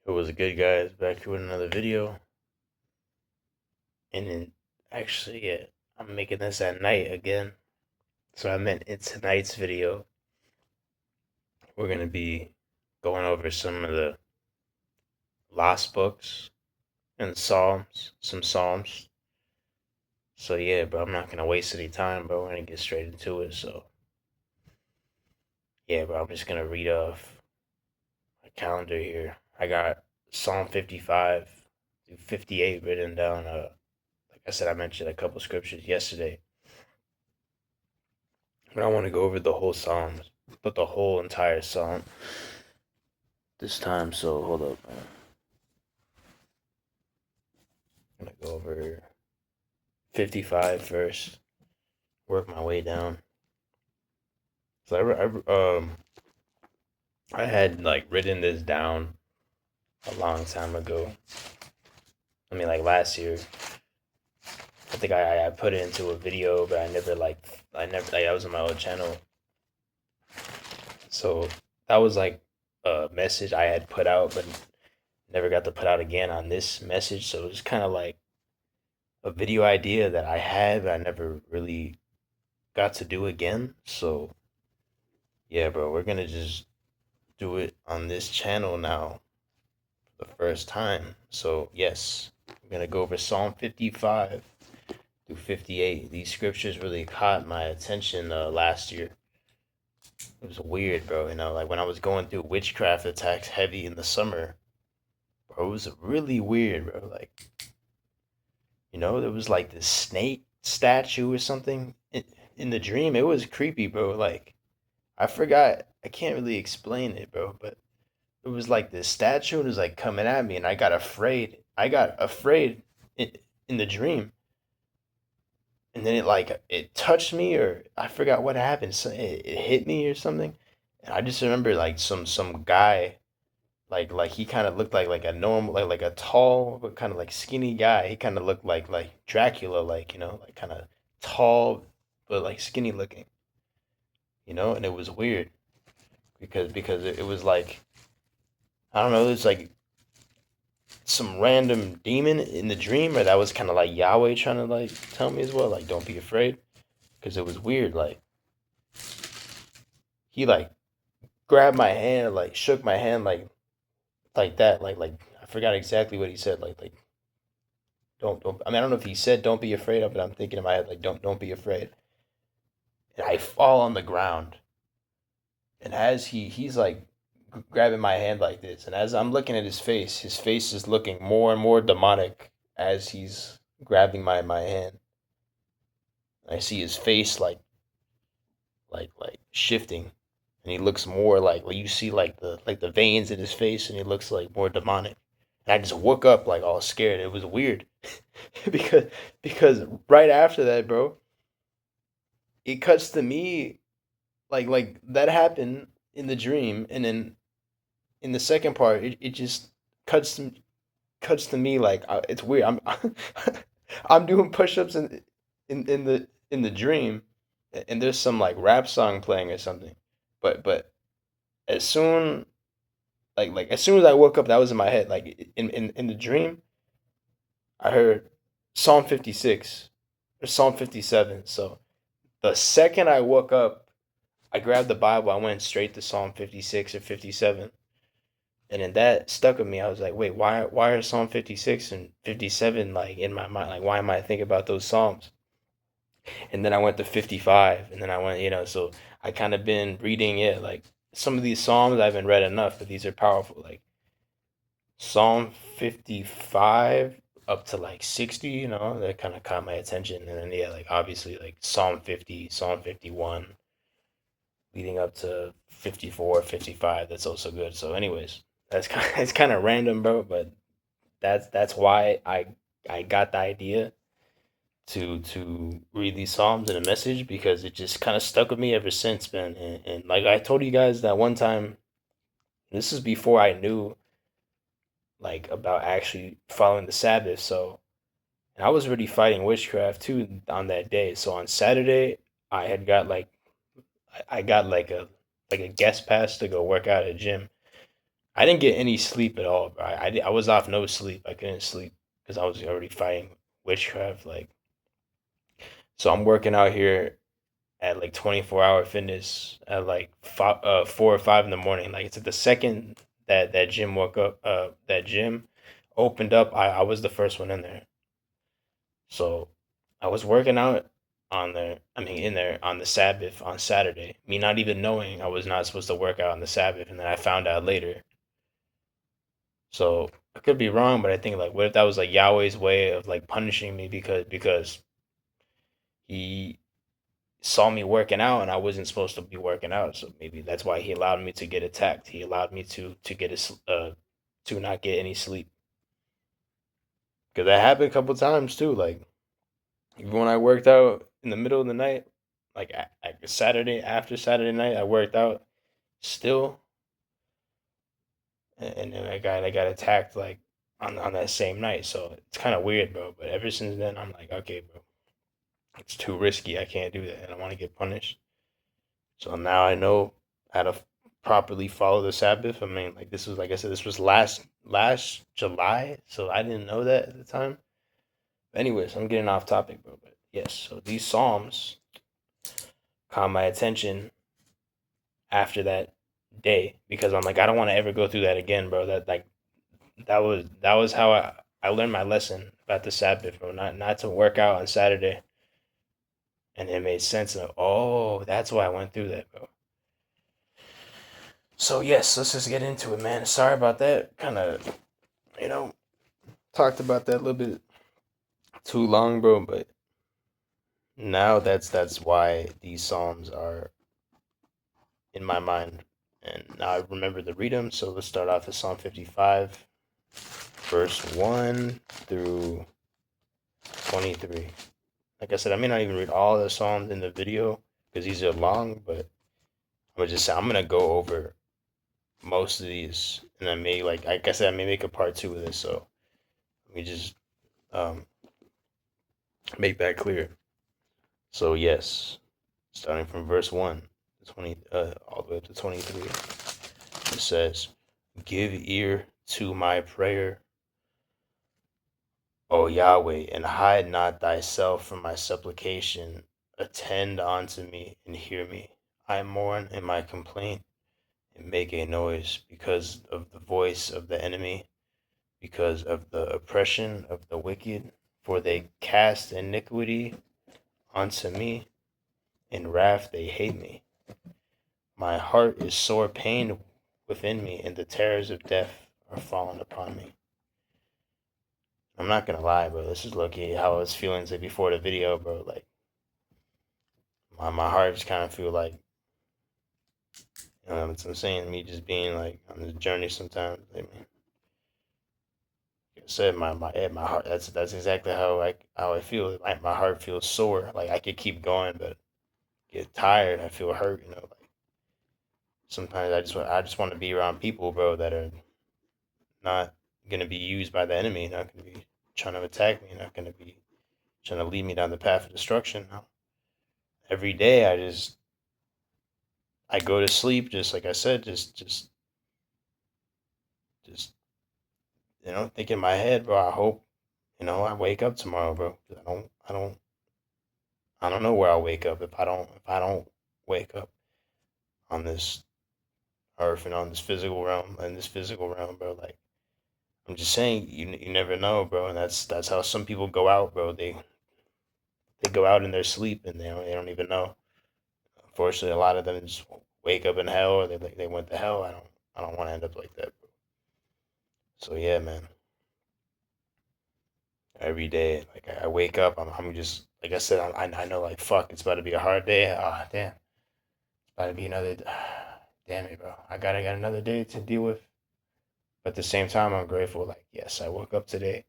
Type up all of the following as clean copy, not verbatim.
It was good, guys. Back here with another video. And then, actually, yeah, I'm making this at night again. So I meant in tonight's video, we're going to be going over some of the lost books and Psalms, some Psalms. So, yeah, bro, I'm not going to waste any time, bro. We're going to get straight into it. So, yeah, bro, I'm just going to read off my calendar here. I got Psalm 55 through 58 written down. Like I said, I mentioned a couple scriptures yesterday. But I want to go over the whole Psalms, but the whole entire Psalm this time. So hold up, man. I'm gonna go over 55 first, work my way down. So I had like written this down a long time ago. I mean, like last year. I think I put it into a video, but I was on my old channel. So that was like a message I had put out, but never got to put out again on this message. So it was kind of like a video idea that I had, but I never really got to do again. So yeah, bro, we're gonna just do it on this channel now for the first time. So yes, I'm gonna go over Psalm 55 through 58. These scriptures really caught my attention last year. It was weird, bro. Like when I was going through witchcraft attacks heavy in the summer, bro, it was really weird, bro. Like, there was like this snake statue or something in the dream. It was creepy, bro. Like, I forgot. I can't really explain it, bro. But it was like this statue was like coming at me, and I got afraid. I got afraid in the dream, and then it touched me, or I forgot what happened. So it hit me or something, and I just remember like some guy. Like he kind of looked like a normal like a tall but kind of like skinny guy. He kind of looked like Dracula, like like kind of tall but like skinny looking, and it was weird because it was like, I don't know, it was like some random demon in the dream, or that was kind of like Yahweh trying to like tell me as well, like don't be afraid, because it was weird. Like he like grabbed my hand, like shook my hand, like that, like I forgot exactly what he said, like don't. I mean, I don't know if he said don't be afraid of it. I'm thinking in my head like don't be afraid. And I fall on the ground, and as he's like grabbing my hand like this, and as I'm looking at his face is looking more and more demonic as he's grabbing my hand. I see his face like shifting, and he looks more like you see like the veins in his face, and he looks like more demonic. And I just woke up like all scared. It was weird because because right after that, bro, it cuts to me like that happened in the dream, and then in the second part, it just cuts to cuts to me like, it's weird. I'm doing push-ups in the dream, and there's some like rap song playing or something. But as soon like as soon as I woke up, that was in my head. Like in the dream, I heard Psalm 56 or Psalm 57. So the second I woke up, I grabbed the Bible. I went straight to Psalm 56 or 57. And then that stuck with me. I was like, wait, why are Psalm 56 and 57 like in my mind? Like, why am I thinking about those Psalms? And then I went to 55, and then I went, so I kind of been reading it. Like some of these Psalms I haven't read enough, but these are powerful. Like Psalm 55 up to like 60, that kind of caught my attention. And then, yeah, like obviously like Psalm 50, Psalm 51, leading up to 54, 55. That's also good. So, anyways, it's kind of random, bro, but that's why I got the idea to read these psalms in a message, because it just kind of stuck with me ever since, man. And like I told you guys that one time, this is before I knew like about actually following the Sabbath. So, and I was already fighting witchcraft too on that day. So on Saturday, I had got like I got like a guest pass to go work out at a gym. I didn't get any sleep at all, bro. I was off no sleep. I couldn't sleep because I was already fighting witchcraft. Like, so I'm working out here at like 24-hour fitness at like 4 or 5 in the morning. Like it's at the second that gym woke up, that gym opened up. I was the first one in there. So I was working out on there. I mean, in there on the Sabbath on Saturday. Me not even knowing I was not supposed to work out on the Sabbath, and then I found out later. So I could be wrong, but I think like, what if that was like Yahweh's way of like punishing me because he saw me working out and I wasn't supposed to be working out. So maybe that's why he allowed me to get attacked. He allowed me to get to not get any sleep. Because that happened a couple times too. Like even when I worked out in the middle of the night, like Saturday after Saturday night, I worked out still, and then I got attacked like on that same night. So it's kind of weird, bro. But ever since then, I'm like, okay, bro, it's too risky. I can't do that. I don't want to get punished. So now I know how to properly follow the Sabbath. I mean, like this was, like I said, this was last July, so I didn't know that at the time. But anyways, I'm getting off topic, bro. But yes, so these Psalms caught my attention after that day because I'm like, I don't want to ever go through that again, bro. That was how I learned my lesson about the Sabbath, bro. Not to work out on Saturday, and it made sense. Of, oh, that's why I went through that, bro. So yes, let's just get into it, man. Sorry about that. Kind of, you know, talked about that a little bit too long, bro. But now that's why these psalms are in my mind, and now I remember to read them. So let's start off with Psalm 55, verse 1 through 23. Like I said, I may not even read all the psalms in the video because these are long, but I'm gonna just say I'm gonna go over most of these, and I may like I said, I may make a part two of this. So let me just um, make that clear. So yes, starting from verse 1 to 20, all the way up to 23, it says, "Give ear to my prayer, O Yahweh, and hide not thyself from my supplication. Attend unto me and hear me. I mourn in my complaint and make a noise because of the voice of the enemy, because of the oppression of the wicked. For they cast iniquity unto me, in wrath they hate me. My heart is sore pained within me, and the terrors of death are fallen upon me." I'm not gonna lie, bro. This is lucky how I was feeling before the video, bro. Like my heart just kind of feel like, what I'm saying, me just being like on the journey sometimes. I mean, like I said, my heart. That's exactly how I feel. My heart feels sore. Like I could keep going, but get tired. I feel hurt. Like sometimes I just want to be around people, bro, that are not gonna be used by the enemy. Not gonna be trying to attack me. Not gonna be trying to lead me down the path of destruction. No. Every day I go to sleep just like I said, just think in my head, bro. I hope I wake up tomorrow, bro. I don't know where I'll wake up if I don't wake up on this earth and on this physical realm in this physical realm, bro. Like I'm just saying, you never know, bro. And that's how some people go out, bro. They go out in their sleep and they don't even know. Unfortunately, a lot of them just wake up in hell or they went to hell. I don't want to end up like that, bro. So yeah, man. Every day, like I wake up, I'm just like I said, I know like fuck, it's about to be a hard day. Ah, damn, it's about to be another. Damn it, bro. I got another day to deal with. But at the same time, I'm grateful. Like yes, I woke up today.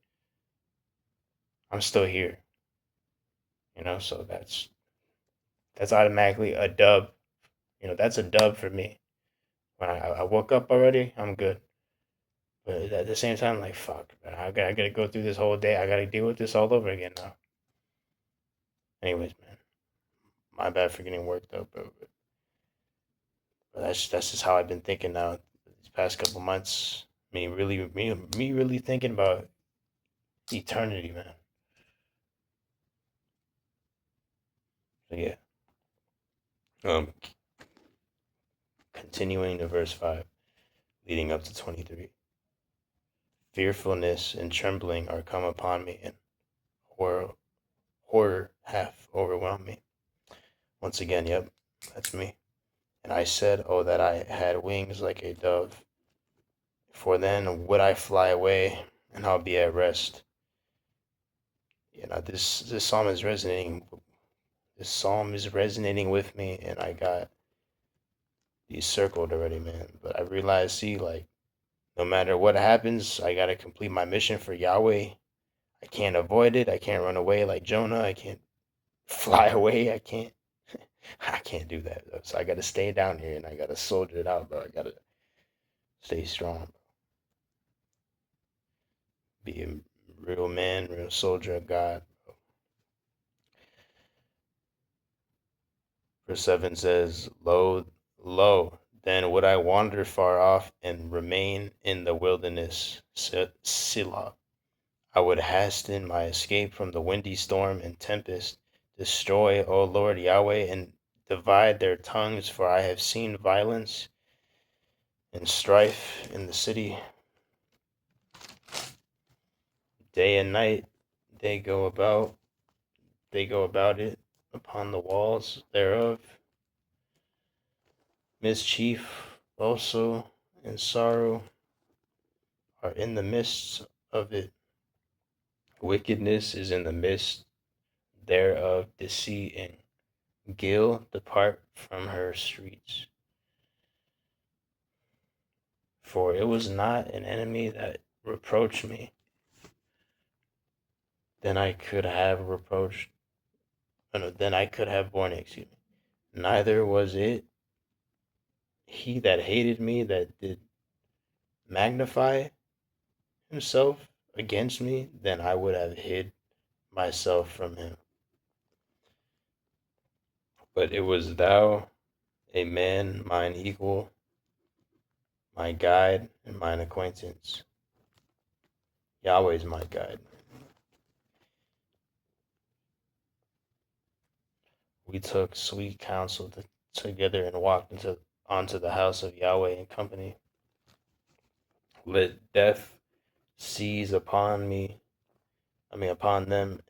I'm still here. So that's automatically a dub. That's a dub for me. When I woke up already, I'm good. But at the same time, like fuck, man, I gotta go through this whole day. I gotta deal with this all over again now. Anyways, man, my bad for getting worked up, bro. But that's just how I've been thinking now. these past couple months. Me really thinking about eternity, man. So yeah. Um, Continuing to verse 5, leading up to 23. Fearfulness and trembling are come upon me, and horror hath overwhelmed me. Once again, yep, that's me. And I said, oh, that I had wings like a dove, for then would I fly away, and I'll be at rest. This psalm is resonating. This psalm is resonating with me, and I got these circled already, man. But I realized, see, like, no matter what happens, I gotta complete my mission for Yahweh. I can't avoid it. I can't run away like Jonah. I can't fly away. I can't do that. So I gotta stay down here and I gotta soldier it out, bro. I gotta stay strong. Be a real man, real soldier of God. Verse 7 says, lo, then would I wander far off and remain in the wilderness, Selah. I would hasten my escape from the windy storm and tempest. Destroy, O Lord Yahweh, and divide their tongues, for I have seen violence and strife in the city. Day and night they go about it upon the walls thereof. Mischief also and sorrow are in the midst of it. Wickedness is in the midst thereof. Deceit and guile depart from her streets. For it was not an enemy that reproached me, then I could have borne it, excuse me. Neither was it he that hated me that did magnify himself against me, then I would have hid myself from him. But it was thou, a man mine equal, my guide and mine acquaintance. Yahweh's my guide. We took sweet counsel together and walked onto the house of Yahweh in company. Let death seize upon them,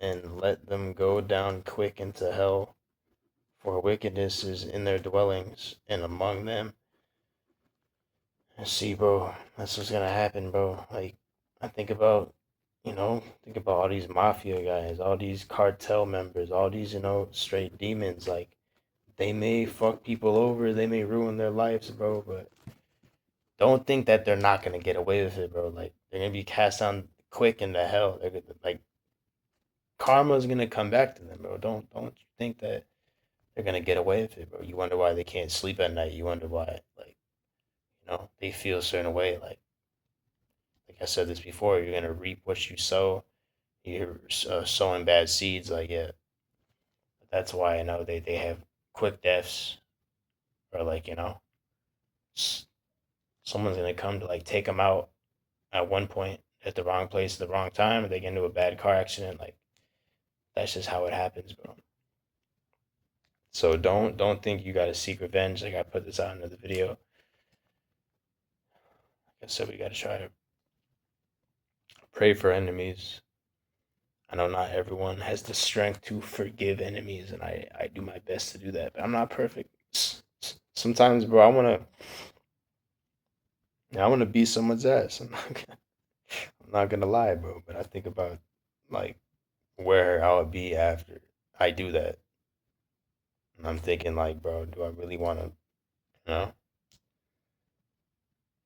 and let them go down quick into hell. For wickedness is in their dwellings and among them. And see, bro, that's what's gonna happen, bro. Like, I think about all these mafia guys, all these cartel members, all these, straight demons. Like, they may fuck people over, they may ruin their lives, bro, but don't think that they're not gonna get away with it, bro. Like, they're gonna be cast down quick into hell. They're gonna, like, karma's gonna come back to them, bro. Don't think that they're gonna get away with it, bro. You wonder why they can't sleep at night. You wonder why, like, they feel a certain way. Like I said this before, you're gonna reap what you sow. You're sowing bad seeds, like, yeah. That's why I know they have quick deaths, or, like, someone's gonna come to, like, take them out at one point at the wrong place at the wrong time, or they get into a bad car accident. Like, that's just how it happens, bro. So don't think you gotta seek revenge. Like, I put this out in the video. Like I said, we gotta try to pray for enemies. I know not everyone has the strength to forgive enemies, and I do my best to do that, but I'm not perfect. Sometimes, bro, I wanna beat someone's ass. I'm not gonna lie, bro. But I think about, like, where I would be after I do that, and I'm thinking, like, bro, do I really want to,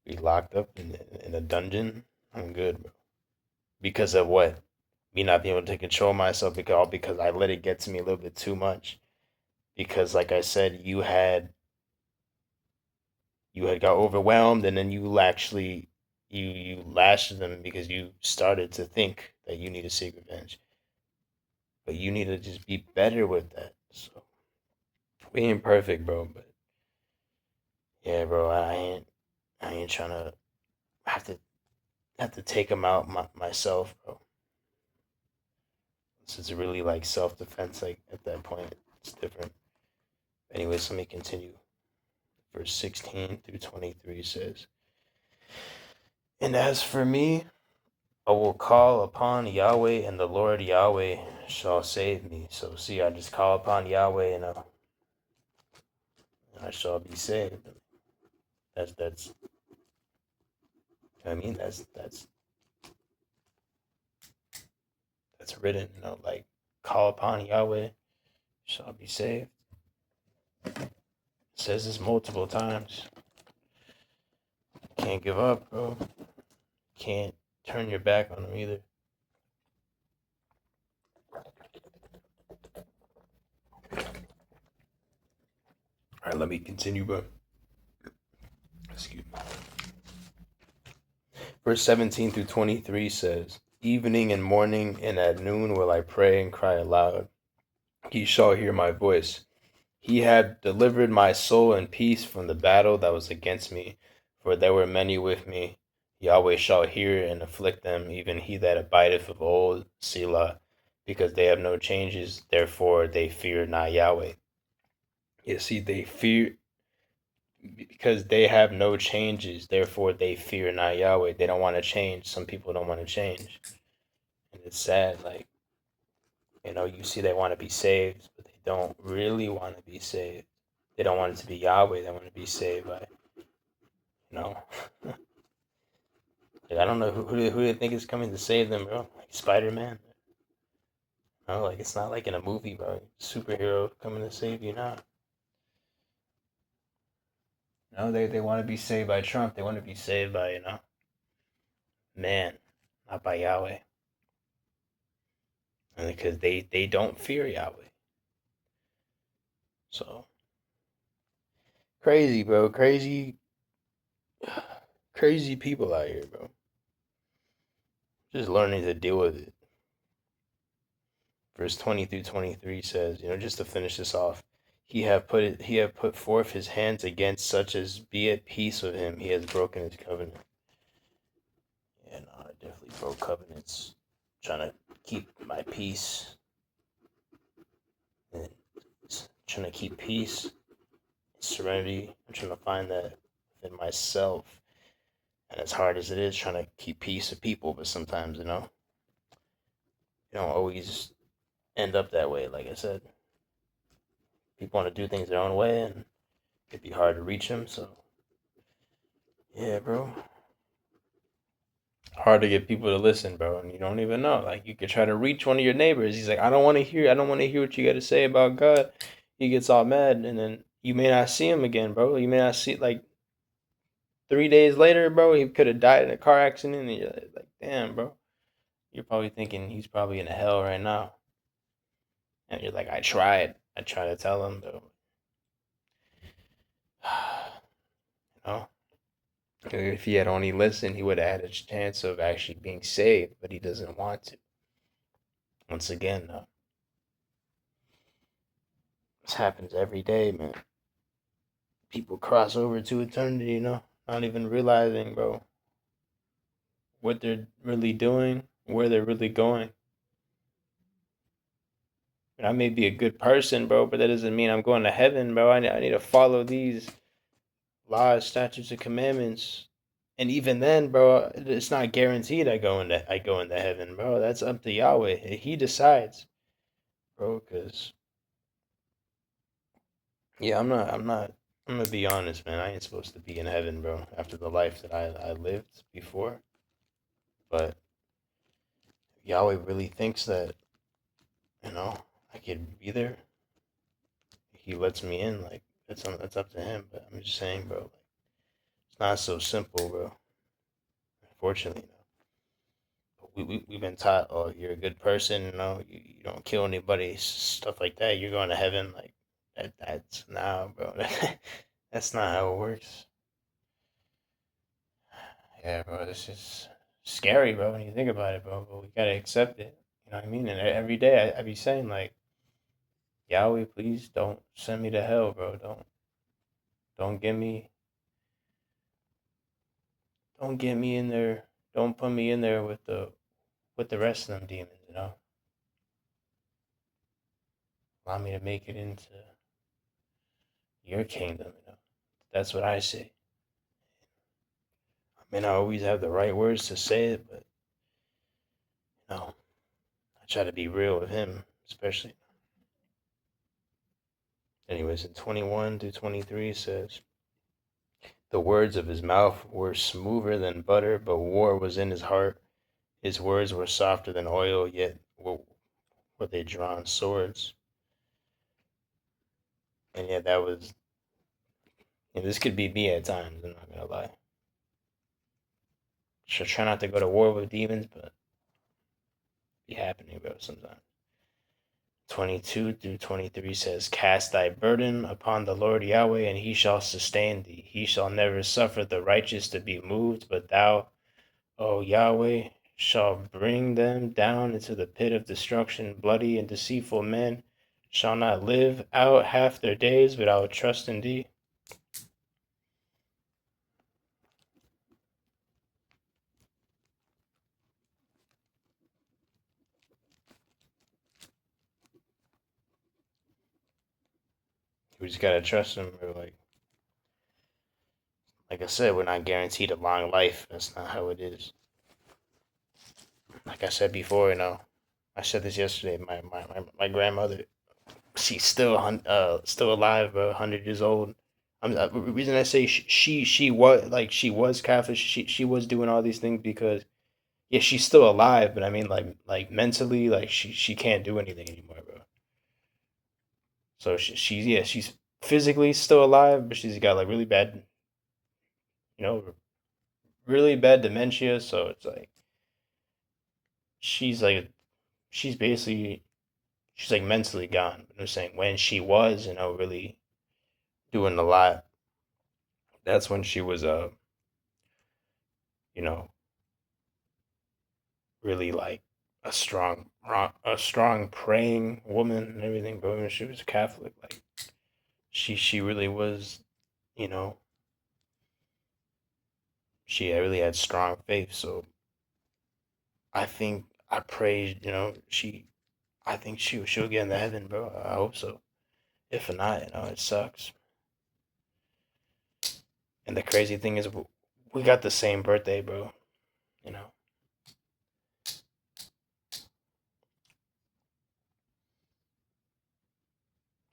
be locked up in a dungeon? I'm good, bro. Because of what? Me not being able to control myself, because I let it get to me a little bit too much. Because, like I said, you had got overwhelmed, and then you actually you lashed them because you started to think that you need to seek revenge. But you need to just be better with that. So we ain't perfect, bro, but yeah, bro, I ain't I ain't trying to have to take them out myself, bro. This is really like self defense. Like at that point, it's different. Anyways, let me continue. Verse 16 through 23 says, "And as for me, I will call upon Yahweh, and the Lord Yahweh shall save me." So see, I just call upon Yahweh, and I shall be saved. That's. I mean, that's written. Like call upon Yahweh, shall be saved. It says this multiple times. Can't give up, bro. Can't turn your back on him either. All right, let me continue, bro. Excuse me. Verse 17 through 23 says, "Evening and morning and at noon will I pray and cry aloud. He shall hear my voice. He had delivered my soul in peace from the battle that was against me, for there were many with me. Yahweh shall hear and afflict them, even he that abideth of old, Selah, because they have no changes, therefore they fear not Yahweh." You see, they fear because they have no changes, therefore they fear not Yahweh. They don't want to change. Some people don't want to change. And it's sad, like, you see they want to be saved, but they don't really want to be saved. They don't want it to be Yahweh. They want to be saved by, you know. Like, I don't know who do they think is coming to save them, bro. Like Spider-Man. No, like it's not like in a movie, bro. Superhero coming to save you now. No, they want to be saved by Trump. They want to be saved by, man, not by Yahweh. And because they don't fear Yahweh. So crazy, bro. Crazy people out here, bro. Just learning to deal with it. Verse 20 through 23 says, just to finish this off, he have put forth his hands against such as be at peace with him. He has broken his covenant. Yeah, no, I definitely broke covenants. Trying to keep my peace. And trying to keep peace, serenity. I'm trying to find that within myself. And as hard as it is trying to keep peace with people, but sometimes, you don't always end up that way. Like I said, people want to do things their own way, and it'd be hard to reach them. So, yeah, bro. Hard to get people to listen, bro, and you don't even know. Like you could try to reach one of your neighbors. He's like, I don't want to hear what you got to say about God. He gets all mad, and then you may not see him again, bro. You may not see like 3 days later, bro. He could have died in a car accident, and you're like, damn, bro. You're probably thinking he's probably in hell right now, and you're like, I tried to tell him, though. If he had only listened, he would have had a chance of actually being saved, but he doesn't want to. Once again, this happens every day, man. People cross over to eternity, not even realizing, bro, what they're really doing, where they're really going. And I may be a good person, bro, but that doesn't mean I'm going to heaven, bro. I need to follow these laws, statutes, and commandments. And even then, bro, it's not guaranteed I go into heaven, bro. That's up to Yahweh. He decides, bro. Cause yeah, I'm gonna be honest, man. I ain't supposed to be in heaven, bro. After the life that I lived before, but Yahweh really thinks that I could be there. He lets me in, like that's up to him. But I'm just saying, bro. Like, it's not so simple, bro. Unfortunately, we've been taught, oh, you're a good person, you don't kill anybody, stuff like that. You're going to heaven, like that. That's now, bro. That's not how it works. Yeah, bro. This is scary, bro. When you think about it, bro. But we gotta accept it. You know what I mean? And every day I be saying like, Yahweh, please don't send me to hell, bro. Don't give me don't get me in there. Don't put me in there with the rest of them demons. You know, allow me to make it into your kingdom. You know, that's what I say. I may not always have the right words to say it, but you know, I try to be real with him, especially. Anyways, in 21 through 23 says, the words of his mouth were smoother than butter, but war was in his heart. His words were softer than oil, yet were they drawn swords. And yeah, that was, this could be me at times, I'm not gonna lie. Should try not to go to war with demons, but be happening, bro, sometimes. 22 through 23 says, cast thy burden upon the Lord Yahweh, and he shall sustain thee. He shall never suffer the righteous to be moved, but thou, O Yahweh, shall bring them down into the pit of destruction. Bloody and deceitful men shall not live out half their days without trust in thee. We just gotta trust him. Or like I said, we're not guaranteed a long life. That's not how it is. Like I said before, I said this yesterday. My grandmother, she's still alive, bro. 100 years old. The reason I say she was Catholic. She was doing all these things because yeah, she's still alive. But I mean, like mentally, like she can't do anything anymore, bro. So she's physically still alive, but she's got like you know, really bad dementia. So it's like she's like she's basically she's like mentally gone. But I'm saying when she was, really doing a lot, that's when she was you know, really like a strong praying woman and everything. But when she was a Catholic, like she really was, you know, she really had strong faith. So I think I pray, I think she'll get into heaven, bro. I hope so. If not, it sucks. And the crazy thing is, we got the same birthday, bro. You know.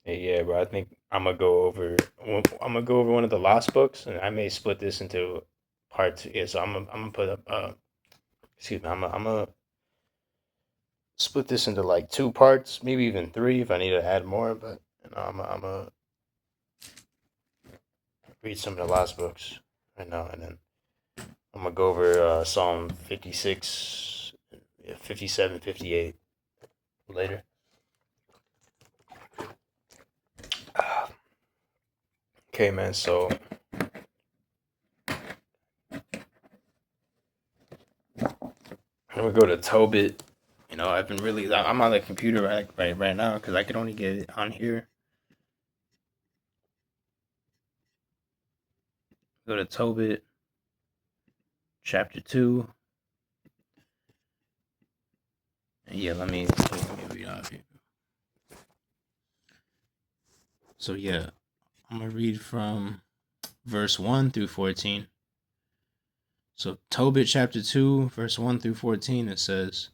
Yeah, bro. I think I'm gonna go over. I'm gonna go over one of the Lost books, and I may split this into part two. Yeah, so I'm gonna put up. Excuse me. I'm gonna split this into like two parts, maybe even three if I need to add more. But I'm gonna read some of the Lost books right now, and then I'm gonna go over Psalm 56, 57, 58 later. Okay, man. So I'm gonna go to Tobit. I've been really. I'm on the computer right now because I could only get it on here. Go to Tobit, chapter 2. And yeah, let me read off here. So yeah, I'm gonna read from verse 1 through 14. So Tobit chapter 2, verse 1 through 14, it says,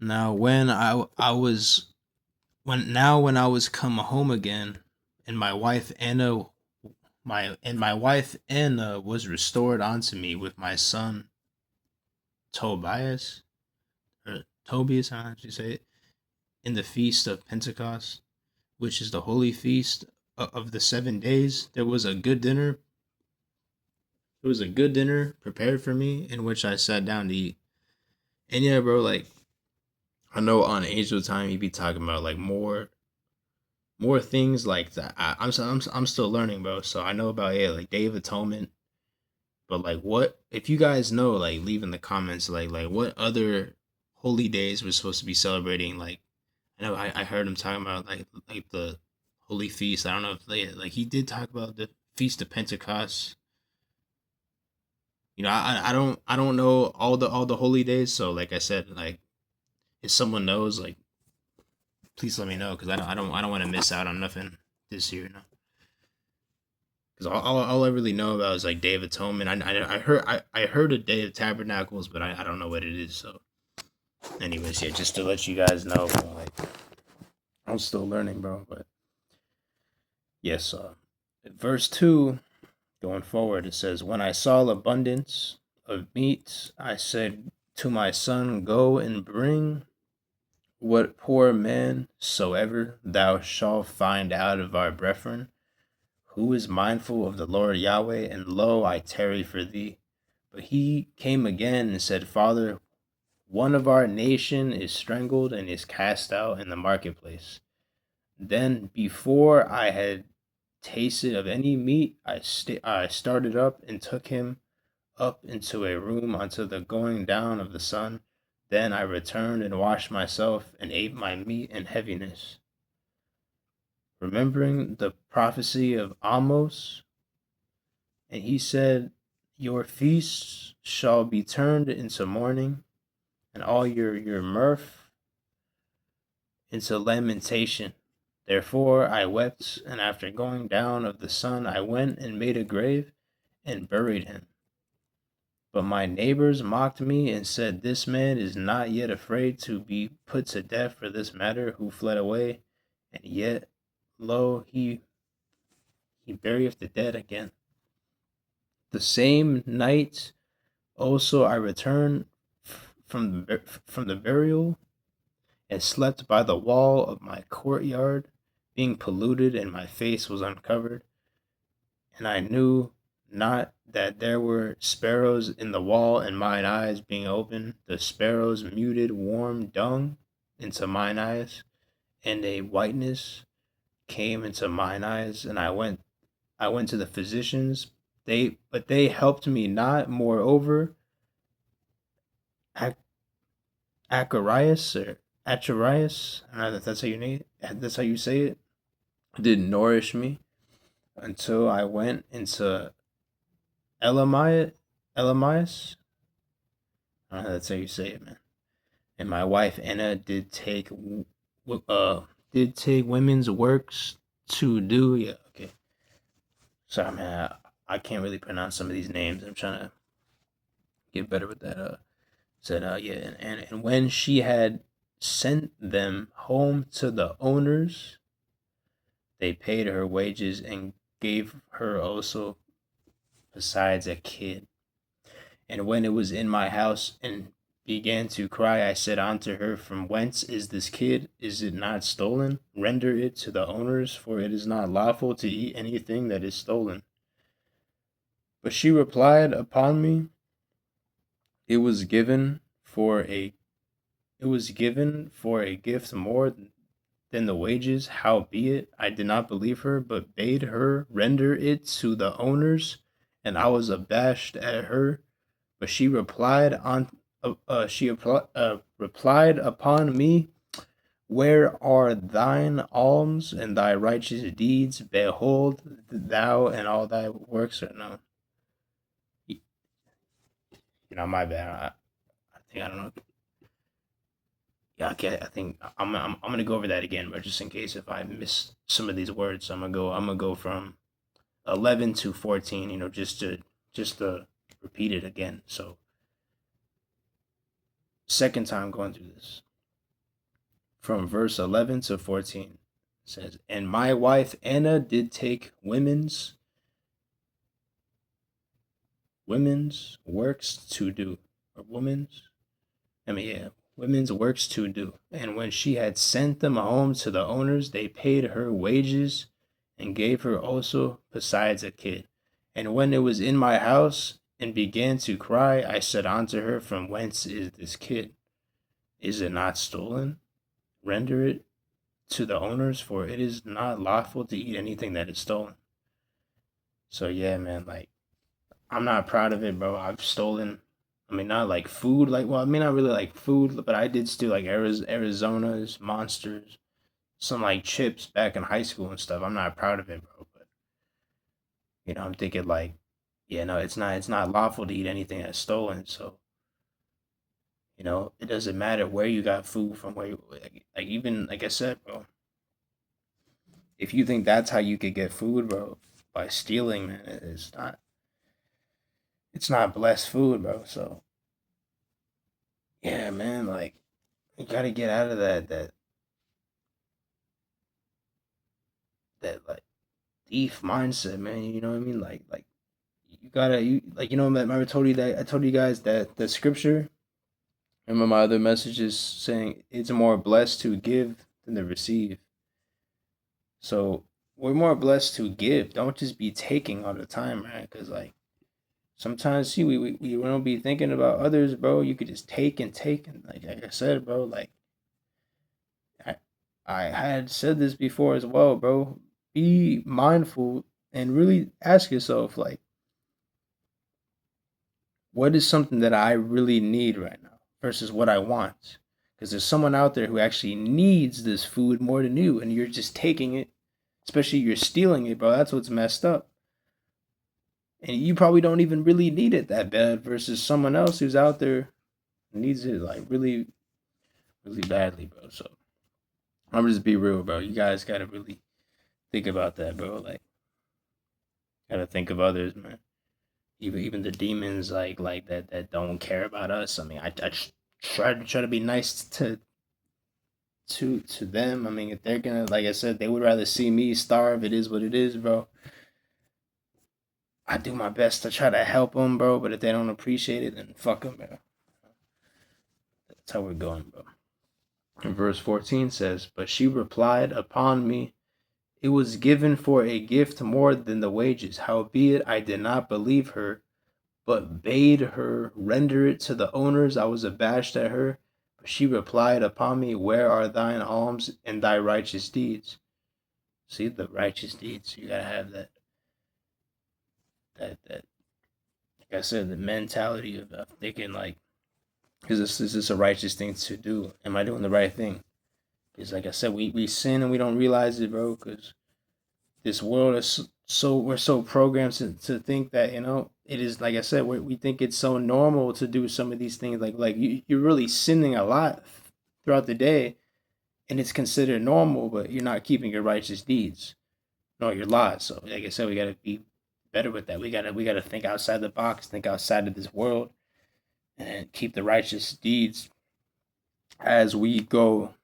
Now when I was when I was come home again, and my wife Anna was restored unto me with my son Tobias, or Tobias, how do you say it? In the feast of Pentecost, which is the holy feast of the 7 days, there was a good dinner. It was a good dinner prepared for me, in which I sat down to eat. And yeah, bro, like I know on Angel Time you be talking about like more things like that. I'm still learning, bro. So I know about like Day of Atonement, but like what if you guys know? Like leave in the comments like what other holy days we're supposed to be celebrating. Like I know I heard him talking about like the holy feast. I don't know if they like he did talk about the feast of Pentecost. I don't know all the holy days. So like I said, like if someone knows, like please let me know because I don't want to miss out on nothing this year. No, because all I really know about is like Day of Atonement. I heard a Day of Tabernacles, but I don't know what it is. So, anyways, yeah, just to let you guys know, bro, like I'm still learning, bro. But yes, verse 2 going forward, it says, "When I saw abundance of meat, I said to my son, Go and bring what poor man soever thou shalt find out of our brethren, who is mindful of the Lord Yahweh, and lo, I tarry for thee." But he came again and said, Father, one of our nation is strangled and is cast out in the marketplace. Then, before I had tasted of any meat, I started up and took him up into a room until the going down of the sun. Then I returned and washed myself and ate my meat in heaviness, remembering the prophecy of Amos. And he said, Your feasts shall be turned into mourning, and all your mirth into lamentation. Therefore I wept, and after going down of the sun, I went and made a grave and buried him. But my neighbors mocked me and said, This man is not yet afraid to be put to death for this matter, who fled away, and yet, lo, he burieth the dead again. The same night also I returned from the burial, and slept by the wall of my courtyard, being polluted, and my face was uncovered. And I knew not that there were sparrows in the wall, and mine eyes being open, the sparrows muted warm dung into mine eyes, and a whiteness came into mine eyes, and I went to the physicians. But they helped me not. Moreover, Acharias or Acharias, I don't know if that's how you name it. That's how you say it. Did nourish me until I went into Elamias. Elamias. I don't know if that's how you say it, man. And my wife Anna did take women's works to do. Yeah, okay. Sorry, man. I can't really pronounce some of these names. I'm trying to get better with that. Said, yeah, and when she had sent them home to the owners, they paid her wages and gave her also besides a kid. And when it was in my house and began to cry, I said unto her, From whence is this kid? Is it not stolen? Render it to the owners, for it is not lawful to eat anything that is stolen. But she replied upon me, It was given for a gift more than the wages. Howbeit, I did not believe her, but bade her render it to the owners, and I was abashed at her. But she replied replied upon me, Where are thine alms and thy righteous deeds? Behold, thou and all thy works are known. My bad. I don't know. Yeah, okay. I think I'm gonna go over that again, but just in case if I miss some of these words, I'm gonna go from 11 to 14. Just to repeat it again. So second time going through this, from verse 11 to 14, says, And my wife Anna did take women's works to do, or women's works to do. And when she had sent them home to the owners, they paid her wages and gave her also besides a kid. And when it was in my house and began to cry, I said unto her, From whence is this kid? Is it not stolen? Render it to the owners, for it is not lawful to eat anything that is stolen. So yeah, man, like I'm not proud of it, bro. I've stolen. I mean, not like food, not really like food, but I did steal like Arizona's Monsters, some like chips back in high school and stuff. I'm not proud of it, bro. But I'm thinking like, yeah, no, it's not lawful to eat anything that's stolen. So it doesn't matter where you got food from, where you like even like I said, bro. If you think that's how you could get food, bro, by stealing, man, it's not blessed food, bro. So yeah, man, like you gotta get out of that like thief mindset, man. You know what I mean? Like you gotta you like remember I told you that I told you guys that the scripture. Remember my other messages saying it's more blessed to give than to receive. So we're more blessed to give. Don't just be taking all the time, man. Because like sometimes, see, we don't be thinking about others, bro. You could just take and take, and like I said, bro. Like I I had said this before as well, bro. Be mindful and really ask yourself, like, what is something that I really need right now versus what I want? Because there's someone out there who actually needs this food more than you, and you're just taking it, especially you're stealing it, bro. That's what's messed up. And you probably don't even really need it that bad versus someone else who's out there needs it like really, really badly, bro. So I'm just be real, bro. You guys gotta really think about that, bro. Like, gotta think of others, man. Even the demons like that don't care about us. I mean, I try to be nice to them. I mean, if they're gonna, like I said, they would rather see me starve. It is what it is, bro. I do my best to try to help them, bro. But if they don't appreciate it, then fuck them, bro. That's how we're going, bro. And verse 14 says, "But she replied upon me, it was given for a gift more than the wages. Howbeit I did not believe her, but bade her render it to the owners. I was abashed at her. But she replied upon me, where are thine alms and thy righteous deeds?" See, the righteous deeds. You gotta have that. Like I said, the mentality of thinking like, is this a righteous thing to do? Am I doing the right thing? Because like I said, we sin and we don't realize it, bro. Because this world is so we're so programmed to think that it is, like I said, we think it's so normal to do some of these things, like you're really sinning a lot throughout the day, and it's considered normal, but you're not keeping your righteous deeds nor your laws. So like I said, we got to be better with that. We got to think outside the box, think outside of this world, and keep the righteous deeds as we go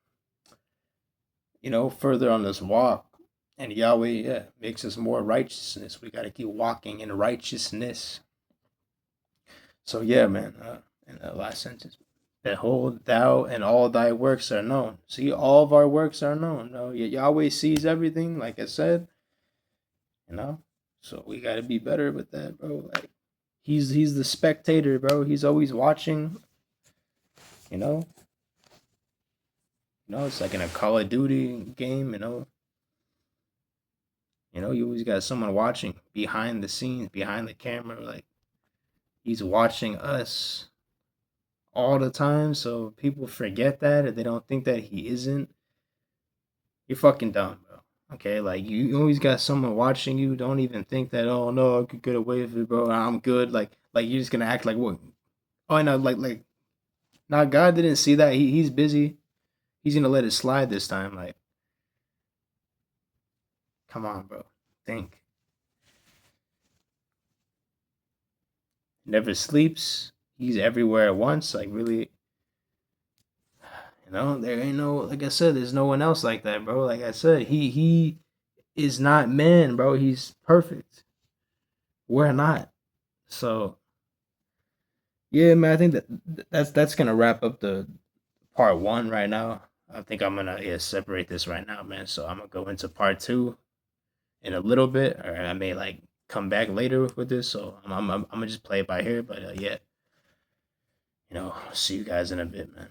further on this walk. And Yahweh, yeah, makes us more righteousness. We got to keep walking in righteousness. So, yeah, man, in the last sentence, behold, thou and all thy works are known. See, all of our works are known. No, Yahweh sees everything, like I said, you know. So we got to be better with that, bro. Like, he's the spectator, bro. He's always watching, you know. It's like in a Call of Duty game, you always got someone watching behind the scenes, behind the camera. Like, he's watching us all the time. So people forget that, and they don't think that he isn't. You're fucking dumb, bro. Okay, like you always got someone watching you. Don't even think that. Oh no, I could get away with it, bro. I'm good. Like you're just gonna act like what? Oh no, like. Nah, God didn't see that. He's busy. He's gonna let it slide this time. Like, come on, bro. Think. Never sleeps. He's everywhere at once. Like, really, there ain't no, like I said, there's no one else like that, bro. Like I said, he is not man, bro. He's perfect. We're not. So yeah, man. I think that's gonna wrap up the part one right now. I think I'm gonna separate this right now, man. So I'm gonna go into part two in a little bit, or I may like come back later with this. So I'm gonna just play it by here. But yeah, see you guys in a bit, man.